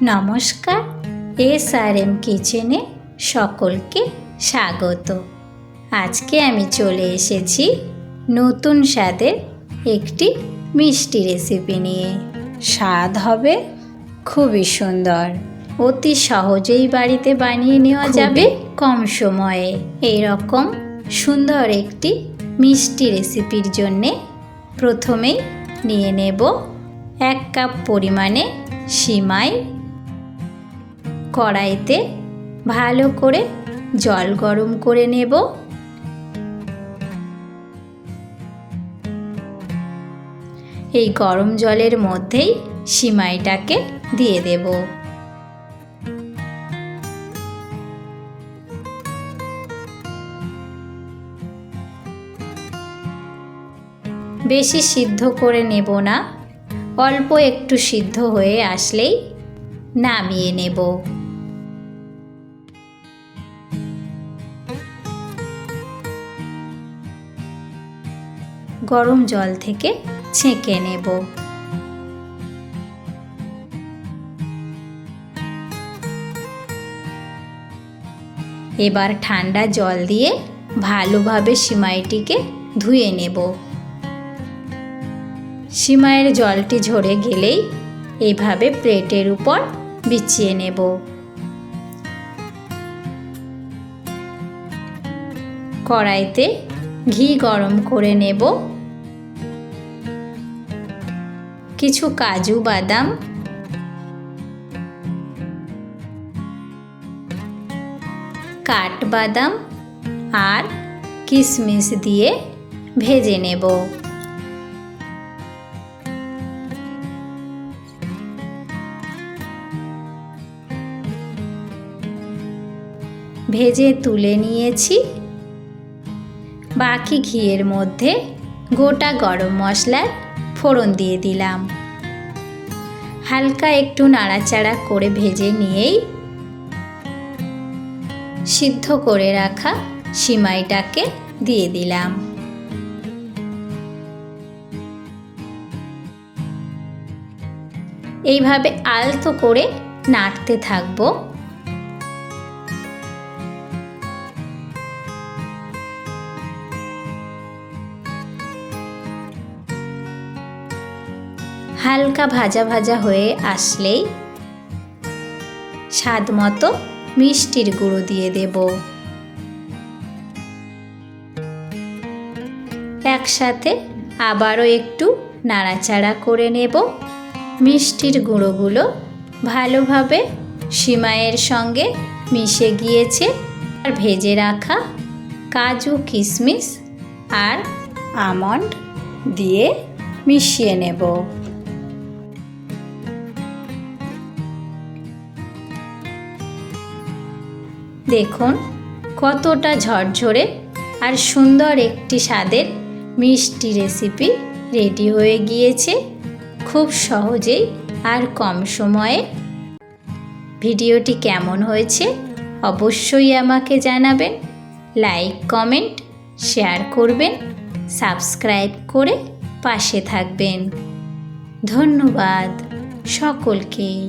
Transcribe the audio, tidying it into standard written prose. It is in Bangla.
নমস্কার, SRM কিচেনে সকলকে স্বাগত। আজকে আমি চলে এসেছি নতুন স্বাদের একটি মিষ্টি রেসিপি নিয়ে। স্বাদ হবে খুবই সুন্দর, অতি সহজেই বাড়িতে বানিয়ে নেওয়া যাবে কম সময়ে। এই রকম সুন্দর একটি মিষ্টি রেসিপির জন্যে প্রথমেই নিয়ে নেব 1 কাপ পরিমাণে সিমাই। কড়াইতে ভালো করে জল গরম করে নেব। এই গরম জলের মধ্যেই সিমাইটাকে দিয়ে দেব। বেশি সিদ্ধ করে নেব না, অল্প একটু সিদ্ধ হয়ে আসলেই নামিয়ে নেব। গরম জল থেকে ছেঁকে নেব। এবার ঠান্ডা জল দিয়ে ভালোভাবে সিমাইটিকে ধুয়ে নেব। সিমাইয়ের জলটি ঝরে গেলেই এইভাবে প্লেটের উপর বিছিয়ে নেব। কড়াইতে ঘি গরম করে নেব। কিছু কাজু বাদাম, কাঠবাদাম আর কিশমিশ দিয়ে ভেজে নেব। ভেজে তুলে নিয়েছি। বাকি ঘিয়ের মধ্যে গোটা গরম মশলার ফোড়ন দিয়ে দিলাম। হালকা একটু নাড়াচাড়া করে ভেজে নিয়েই সিদ্ধ করে রাখা সিমাইটাকে দিয়ে দিলাম। এইভাবে আলতো করে নাড়তে থাকবো। হালকা ভাজা ভাজা হয়ে আসলেই স্বাদ মতো মিষ্টির গুঁড়ো দিয়ে দেব। একসাথে আবারও একটু নাড়াচাড়া করে নেব। মিষ্টির গুঁড়োগুলো ভালোভাবে সিমাইয়ের সঙ্গে মিশে গিয়েছে। আর ভেজে রাখা কাজু, কিশমিশ আর আমন্ড দিয়ে মিশিয়ে নেব। দেখুন কতটা ঝরঝরে আর সুন্দর একটি স্বাদের মিষ্টি রেসিপি রেডি হয়ে গিয়েছে খুব সহজেই আর কম সময়ে। ভিডিওটি কেমন হয়েছে অবশ্যই আমাকে জানাবেন। লাইক, কমেন্ট, শেয়ার করবেন, সাবস্ক্রাইব করে পাশে থাকবেন। ধন্যবাদ সকলকেই।